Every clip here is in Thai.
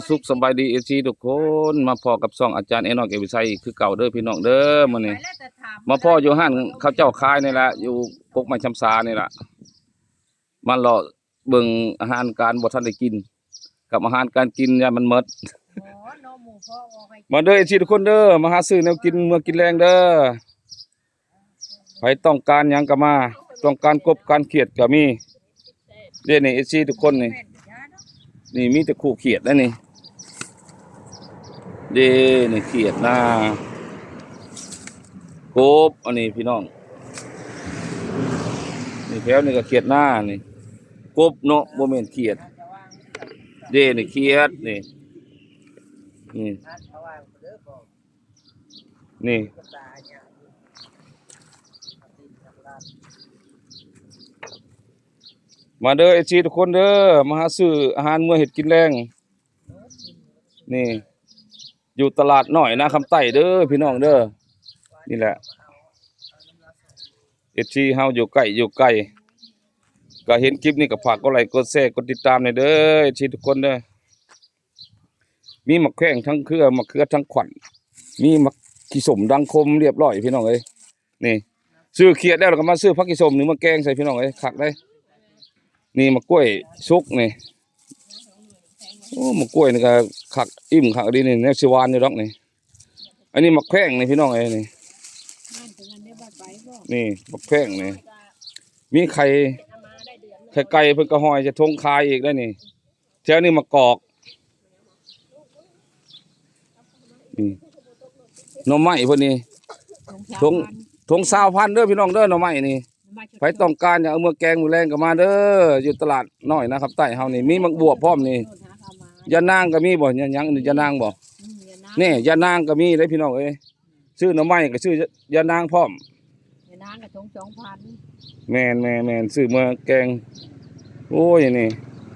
สุขสบายดีทุกคนมาพอกับซ่องอาจารย์เอนอกเอวิไซคือเก่าเด้อพี่น้องเด้อมื้อนี้มาพ่ออยู่ห้านเขาเจ้าคายนี่แหละอยู่กกไม้ชำสานี่แหละมาเลาะเบิ่งอาหารการบ่ทันได้กินกับอาหารการกินยามมันหมดมาเด้อทุกคนเด้อมาหาซื้อแนวกินเมื่อกินแรงเด้อใครต้องการหยังก็มาต้องการกบการเขียดก็มีเด้นี่ทุกคนนี่มีแต่คู่เขียดนะนี่เด้นี่เขียดนะกบอันนี้พี่น้องนี่แถวนี่ก็เขียดหน้านี่กบเนาะบ่แม่นเขียดเด้นี่เขียดนี่นี่มาเด้อทุกคนเด้อมาหาซื้ออาหารมื้อเฮ็ดกินแรงนี่อยู่ตลาดน้อยนะคำใต้เด้อพี่น้องเด้อนี่แหละเฮาอยู่ใกล้ก็เห็นคลิปนี้ก็ฝากกดไลค์กดแชร์กดติดตามหน่อยเด้อทุกคนเด้อมีมะแข้งทั้งเครือมะเขือทั้งขวัญมีมะขี้สมดังคมเรียบร้อยพี่น้องเอ้ยนี่ซื้อเขียดแล้วก็มาซื้อผักขี้สมนี่มาแกงใส่พี่น้องเอ้ยคักได้นี่มะกล้วยสุกนี่โอ้มะกล้วยนี่ก็คักอิ่มคักดีนี่แนวสิหวานอยู่ดอกนี่อันนี้มะแข้งนี่พี่น้องเอ้ยนี่มะแข้งนี่มีไข่ไก่เพิ่นก็ห้อยจะทงคายอีกได้นี่แถวนี้มะกอกนี่หน่อไม้เพิ่นนี่ทง20,000เด้อพี่น้องเด้อหน่อไม้นี่ใครต้องการอยากเอามือแกงมือแรงก็มาเด้ออยู่ตลาดน้อยนะครับใต้เฮานี่มีมักบวบพร้อมนี่ยานางก็มีบ่ยังยานางบ่นี่ยานางก็มีเด้พี่น้องเอ้ยซื้อหน่อไม้ก็ซื้อยานางพร้อมยานางก็ทง2,000แม่นซื้อมือแกงโอ้ยนี่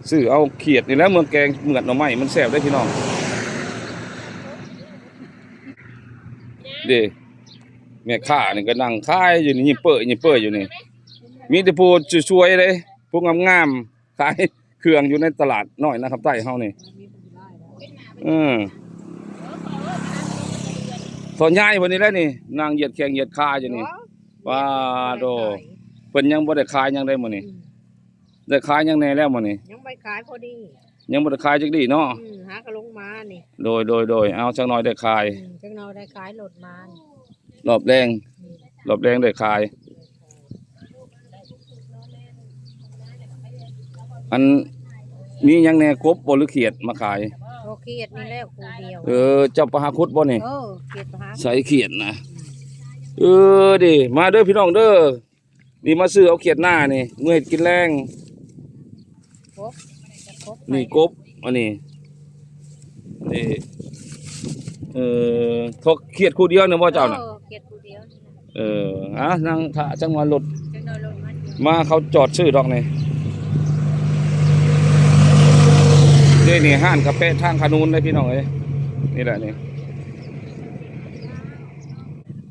ซื้อเอาเขียดนี่แล้วมือแกงเหมือนหน่อไม้มันแซ่บได้พี่น้องเด้แม่ค้านี่ก็นั่งขายอยู่นี่ยิ้มเป้ยอยู่นี่มีแต่ผู้ช่วยๆเลยผู้งามๆขายเครื่องอยู่ในตลาดน้อยนะครับใต้เฮานี่ตอนย้ายเพิ่นนี่แหละนี่นางเหยียดแข้งเหยียดขาอยู่นี่ว้าโดเพิ่นยังบ่ได้ขายหยังได้มื้อนี้ได้ขายหยังแน่แล้วมื้อนี้ยังไม่ขายพอดียังบ่ได้ขายจักดีเนาะหากระลงมานี่โดยเอาจักหน่อยได้ขายจักหน่อยได้ขายโหลดมารอบแรงได้ขายอันมีหยังแน่กบบ่หรือเขียดมาขายโอเขียดนี่แล้วคู่เดียวเจ้าปหาคุดบ่นี่เขียดปหาใส่เขียดนะดิมาเด้อพี่น้องเด้อนี่มาซื้อเอาเขียดหน้านี่เมื่อเฮ็ดกินแรงนี่กบอันนี้นี่ทกเขียดคู่เดียวเนี่ยบ่เจ้าน่ะเขียดคู่เดียวนั่งท่าจังหวะรถมาเขาจอดซื้อดอกนี่นี่ห้านกาแฟทางขนูนเลยพี่น้องเอ้ยนี่แหละนี่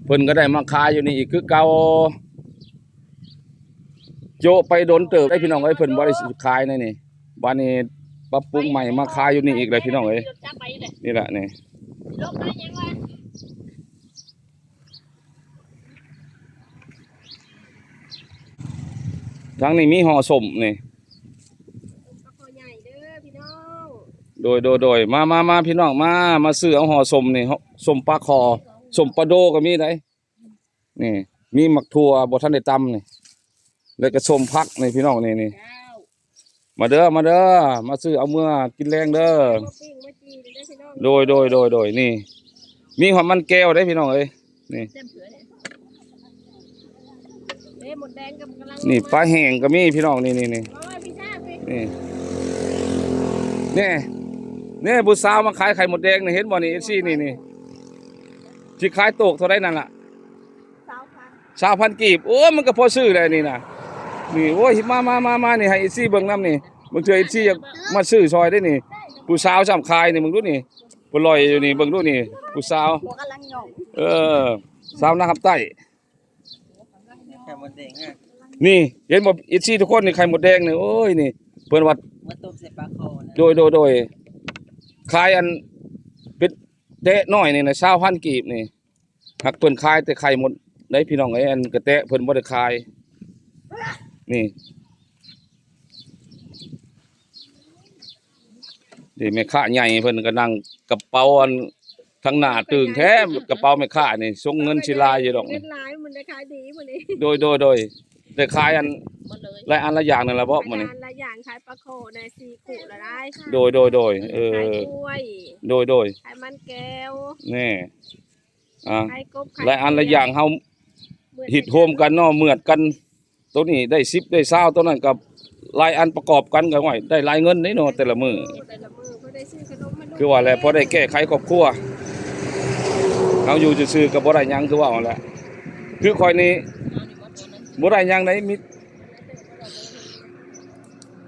เพิ่นก็ได้มาขายอยู่นี่อีกคือเก่าโจไปโดนเติบได้พี่น้องเอ้ยเพิ่นบ่ได้ขายนี่บ้านนี้ปรับปรุงใหม่มาขายอยู่นี่อีกเลยพี่น้องเอ้ยนี่แหละนี่ทั้งนี้มีห่อสมนี่โดยมาพี่น้องมาซื้อเอาห่อสมนี่สมปลาคอสมปลาโดก็มีได้นี่มีหมักถั่วบ่ทันได้ตำนี่แล้วก็สมพักนี่พี่น้องนี่มาเด้อมาซื้อเอาเมื่อกินแรงเด้อโดยนี่มีหอมมันแก้วได้พี่น้องเอ้ยนี่ปลาแห้งก็มีพี่น้องนี่บุษาวมาขายไข่หมดแดงนี่เห็นบ่นี่นี่ที่ขายโตกเท่าไรนั่นล่ะ20,000กีบโอ้มันก็พอซื้อเลยนี่นะนี่โอ้ยมานี่ให้เบิ่งน้ำนี่บางเทื่ออยากมาซื้อซอยได้นี่ผู้สาวซ้ำขายนี่มึงดูนี่บ่ลอยอยู่นี่เบิ่งดูนี่ผู้สาวสาวนะครับใต้ไข่หมดแดงนี่เห็นบ่ทุกคนนี่ไข่หมดแดงนี่โอ้ยนี่เพิ่นว่ามาต้มใส่ปลาคอโดย ขายอันเป็นเตะน้อยนี่นะ20,000กีบนี่หักเพิ่นขายแต่ไข่หมดได้พี่น้องไอ้อันกระแตะเพิ่นบ่ได้ขายนี่นี่แม่ค้าใหญ่เพิ่นก็นั่งกระเป๋าอันทั้งหน้าตึงแท้กระเป๋าแม่ค้านี่ส่งเงินสิลายอยู่ดอก เงิ นี่ นหลายมันได้ขายดีมื้อนี้ โดยได้ขายอัน หมดเลย หลายอันละอย่างนั่นล่ะบ่มื้อนี้ ขายละอย่างขายปลาโคได้4คู่ละได้ โดยเอ ขาย อก ล้วย โดย ขายมันแก้ว นี่อ่า ขายกบ หลายอันละอย่างเฮาฮิตโฮมกันเนาะเหมือดกันตัวนี้ได้10ได้20ตัวนั้นกับหลายอันประกอบกันก็ห้อยได้หลายเงินเนาะแต่ละมื้อ แต่ละมื้อเพิ่นได้ซื้อขนมมา คือว่าแหละพอได้แก้ไขครอบครัวเฮาอยู่ซื่อๆก็บ่ได้หยังคือว่าหั่นแหละคือข่อยนี่บ่ได้หยังได้มี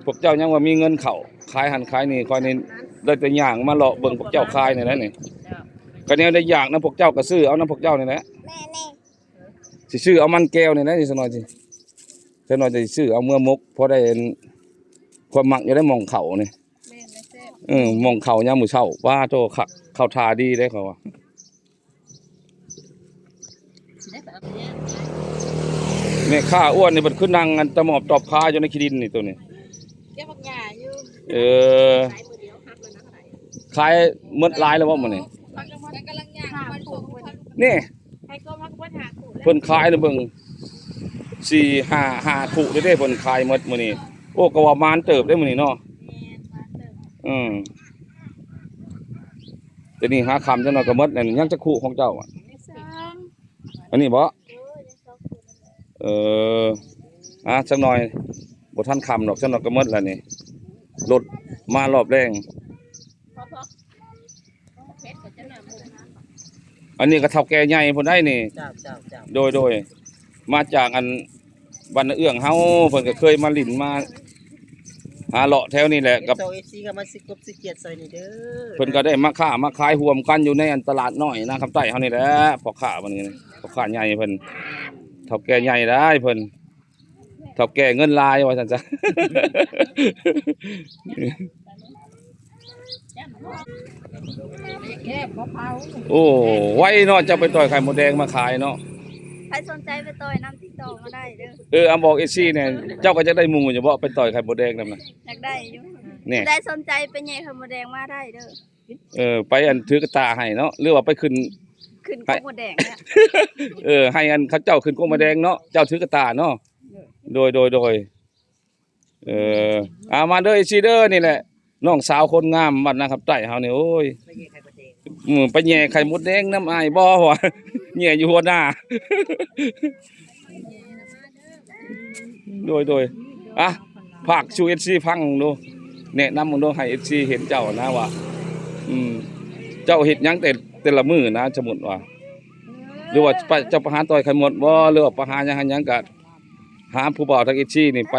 พวกเจ้ายังว่ามีเงินเข้าขายหันขายนี่ข่อยนี่ได้แต่ย่างมาเลาะเบิ่งพวกเจ้าขายนี่แหละนี่ก็แนวได้อยากนํพวกเจ้าก็ซื้อเอานํพวกเจ้านี่แหละสิซื้อเอามันแก้วนี่นะสิซะหน่อยสิซะหน่อยจะซื้อเอาเมื่อมกพอได้ความมักอยู่ได้มองเขานี่ แม่นได้แซ่บ มองเขายามมื้อเช้าว่าโตคักเข้าทาดีเด้เขาว่าแม่ค้าอ้วนนี่มันคือนั่งอันตะหมอบตอบคาอยู่ในขี้ดินนี่ตัวนี้ เก็บผักหญ้าอยู่ เออ ขายมื้อเดียวหักแล้วนะขาย ขายหมดหลายแล้วบ่มื้อนี้ ผักกำลังย่างมันถูก นี่ ใครก็มักว่าหาคู่แล้ว เพิ่นขายน่ะเบิ่ง4-5ถุเด้เพิ่นขายหมดมื้อนี้โอ้ก็ว่ามานเติบได้มื้อนี้เนาะ แม่นมาเติม อืมแต่นี่หาคำจังหน่อยก็หมดนั่นยังจะคู่ของเจ้าอ่ะ ไม่ซ้ำ อันนี้บ่ ยังซ้ำคู่นั่นแหละ เออจักหน่อยบ่ทันคำดอกจักหน่อยก็หมดแล้วนี่รถมารอบแรง พอเพชรก็จะน่ามุง อันนี้ก็เฒ่าแก่ใหญ่พุ่นได้นี่ เจ้า โดยมาจากอันบ้านนาเอื้องเฮาเพิ่นก็เคยมาลิ้นมาหาเลาะแถวนี้แหละกับ โซ FC ก็มาสิกบสิเกียรติใส่นี่เด้อ เพิ่นก็ได้มาค้ามาขายรวมกันอยู่ในอันตลาดน้อยนะคำใต้เฮานี่แหละพ่อค้ามันนี่พ่อค้าใหญ่เพิ่นเฒ่าแก่ใหญ่ได้เพิ่นเฒ่าแก่เงินลายว่าซั่นจ้ะ แค่บ่เผา โอ้ไว้เนาะจะไปต่อยไข่มดแดงมาขายเนาะ ใครสนใจไปต่อยน้ำติ๊กตอกมาได้เด้อ อำบอกเอซี่เนี่ยเจ้าก็จะได้หมู่อยู่บ่ไปต่อยไข่มดแดงนำน่ะ อยากได้อยู่ เนี่ย ได้สนใจไปใหญ่ขมดแดงมาได้เด้อ ไปอันถือกระตาให้เนาะหรือว่าไปขึ้น ขึ้น ไป กบมดแดงเนี่ย ให้อันเขาเจ้าขึ้นกงมดแดงเนาะเจ้าถือกระตาเนาะโดยมาเด้อเอซี่เด้อนี่แหละน้องสาวคนงามบ้านนะครับใต้เฮานี่โอ้ยไปแย่ไข่มดแดงน้ำอายบ่วะ แย่อยู่หัวหน้า โดยภาคชู FC ฟังดูแนะนำมึงดูให้ FC เห็นเจ้านะว่าเจ้าเฮ็ดหยังแต่ละมื้อนะสมมุติว่าหรือว่าไปเจ้าประหารต่อยไข่หมดบ่หรือว่าประหารหยังก็หาผู้บ่าวทาง FC นี่ไป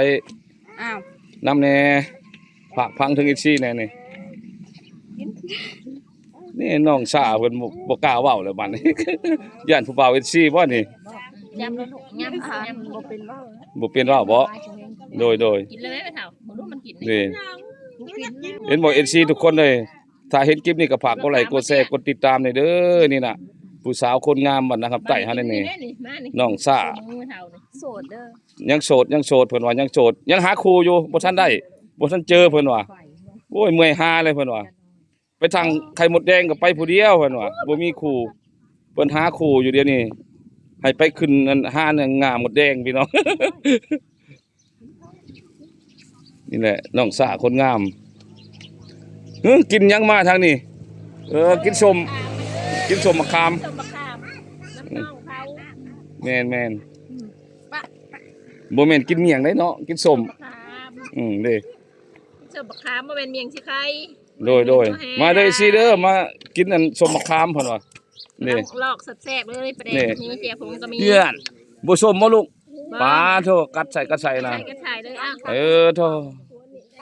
อ้าว นำแน่ฝากฟังถึง FC แน่นี่น้องสาวเพิ่นบ่กล้าเว้าแล้วบัดนี้ ย่านผู้บ่าว FC บ่นี่ ยำแล้วลูกยำยำบ่เป็นว่า บ่เป็นเว้าบ่โดย กินเลยไหมเฒ่าบ่รู้มันกิน นี่เห็นบอก FC ทุกคนเลยถ้าเห็นคลิปนี้ก็ฝากกดไลค์กดแชร์กดติดตามหน่อยเด้อนี่น่ะผู้สาวคนงามบัดนะครับใต้เฮานี่น้องซ่า โสดเด้อ ยังโสดเพิ่นว่ายังโสดยังหาคู่อยู่บ่ทันได้บ่ทันเจอเพิ่นว่าโอ้ยเมื่อยหาเลยเพิ่นว่าไปทางไข่มดแดงก็ไปผู้เดียวเพิ่นว่าบ่มีคู่เพิ่นหาคู่อยู่เดี๋ยวนี้ให้ไปขึ้นอันหาเนื้องามมดแดงพี่น้อง นี่แหละน้องซ่าคนงามกินหยังมาทางนี้กินส้มมะขาม ส้มมะขามน้ำน่องเผา แม่นบ่แม่นกินเมี่ยงได้เนาะกินส้ม มะขาม เด้ ส้มมะขามบ่เป็นเมียงสิไข่ โดยมาเด้อสิเด้อมากินอันส้มมะขามเพิ่นว่านี่ ลอกแซ่บๆเลยประเด็น นี่ มีเจียผมก็มี เพื่อนบ่ส้มบ่ลูกปลาโทกัดใส่นะ ใส่กระชายเลยอ่ะ โท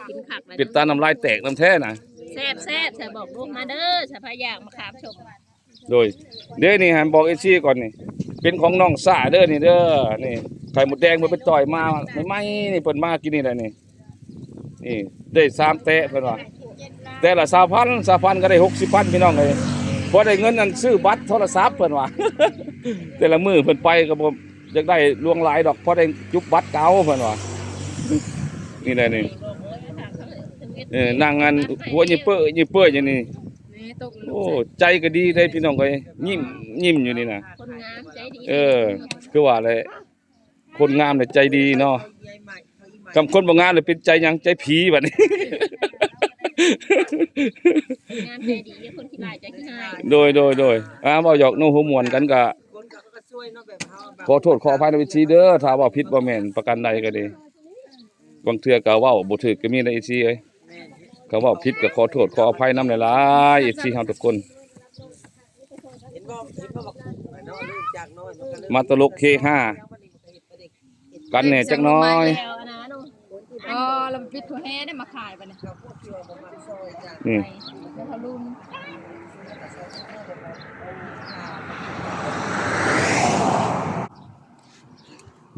กินขักเลย ปิดตาน้ำลายแตกน้ำแท้น่ะ แซ่บใส่บอกลูกมาเด้อสะพายอยากมะขามชม โดยเด้อนี่หันบอกไอ้ซี่ก่อนนี่เป็นของน้องซ่าเด้อนี่เด้อนี่ไข่มดแดงเพิ่นไปต่อยมาใหม่ๆนี่เพิ่นมากินนี่แหละนี่ได้3เตะเพิ่นว่า เจ็ดล้า แต่ละ3,000ก็ได้60,000พี่น้องเอ้ยพอได้เงินนั่นซื้อบัตรโทรศัพท์เพิ่นว่า แต่ละมื้อเพิ่นไปก็บ่อยากได้ลวงหลายดอกพอได้จุบบัตรเก่าเพิ่นว่านี่แหละนี่นั่งงานหัวยิเป้ออย่างนี้ นี่ตก โอ้ใจก็ดีได้พี่น้องเอ้ยยิ้มอยู่นี่น่ะ คนงามใจดี คือว่าเลยคนงามเนี่ยใจดีเนาะคำคนบ่งามเลยเป็นใจหยังใจผีบัดนี้ งามใจดีคนขี้ลายใจขี้หาย โดยเว้าหยอกโน้หัวม่วนกันก็ขอโทษขออภัยในวิธีเด้อถ้าว่าผิดบ่แม่นประการใดก็ดีบางเทื่อก็เว้าบ่ถูกก็มีในอีซีเอ้ยเขาเว้าผิดก็ขอโทษขออภัยนำหลายๆอีซีเฮาทุกคนมาตลกเคห้ากันแหน่จักหน้อย แล้วนะน้องอ๋อลำปิดถั่วแห้ได้มาขายป่ะเนี่ย นี่ แล้วเขาลุม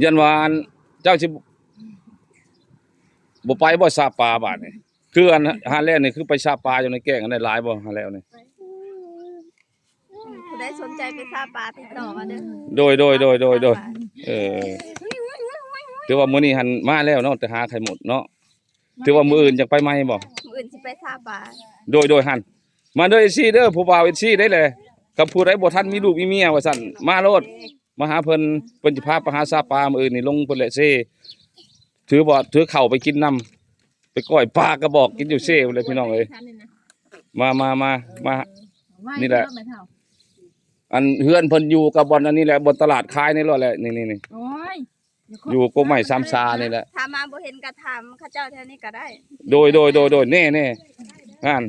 ยันวาอันเจ้าสิบ่ไปบ่ซาปลาบาดนี่คืออันหาแล้วนี่คือไปซาปลาอยู่ในแก้งอันได้หลายบ่หาแล้วนี่ ผู้ใดสนใจไปซาปลาติดต่อมาเด้อ โดยถือว่ามื้อนี้หันมาแล้วเนาะแต่หาใครหมดเนาะถือว่ามื้ออื่นจังไปใหม่บ่ ผู้อื่นสิไปซาปลา โดยหันมาเด้อซี่เด้อผู้บ่าวซี่ได้เลยกับผู้ใดบ่ทันมีลูกมีเมียว่าซั่นมาโลดมาหาเพิ่นสิพาไปหาซาปลามื้ออื่นนี่ลงเพิ่นแหละเซ่ถือข้าวไปกินน้ำไปก้อยปลากระบอกกินอยู่เซ่เลยพี่น้องเอ้ยมานี่แหละอันเฮือนเพิ่นอยู่กับบ่อนอันนี้แหละบ่อนตลาดขายนี่แหละนี่ โอ้ย อยู่กกไม้ซ้ำซานี่แหละ ถ้ามาบ่เห็นก็ถามเขาเจ้าแถวนี้ก็ได้ โดยแน่งาน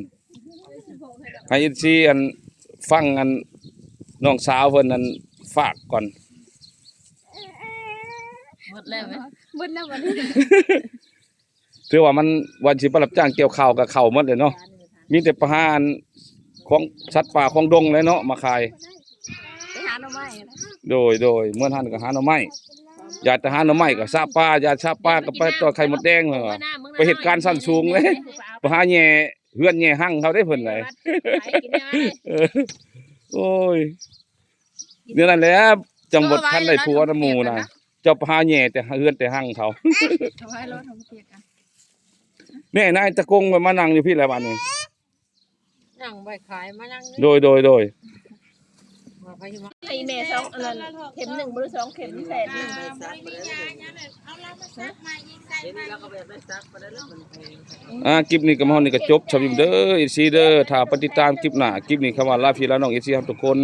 ให้อีซีอันฟังอันน้องสาวเพิ่นอันฝากก่อน หมดแล้วไหม เบิดแล้ววันนี้ ถือว่ามันวันสิไปรับจ้างเกี่ยวข้าวกับข้าวหมดเลยเนาะมีแต่ประหารของสัตว์ป่าของดงเลยเนาะมาขาย ไปหาหน่อไม้นะ โดยเมื่อท่านก็หาหน่อไม้อยากจะหาหน่อไม้ก็ซาปลาอยากซาปลาก็ไปต่อไข่มดแดงเหรอไปเหตุการณ์สั้นสูงเลยไปหาแย่เฮือนแย่หั่งเขาได้เพิ่นเลยโอ้ยเดี๋ยวนั้นแหละจังหวัดท่านได้ผัวน้ำหมู่น่ะเจ้าไปหาแย่แต่เฮือนแต่หั่งเขา เอาไว้รถทำเปียกกัน แม่นายตะกงมานั่งอยู่พี่แล้วบัดนี้ นั่งใบขายมานั่ง โดย ไอแม่สองอันนั้นเข็มหนึ่งบริสองเข็มแสนหนึ่ง คลิปนี้ก็มาฮอดนี่ก็จบชมเด้ออีซีเด้อถ้าปฏิดตามคลิปหน้าคลิปนี้คำว่าลาพี่ลาน้องอีซีครับทุกคน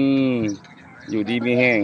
อยู่ดีมีแห้ง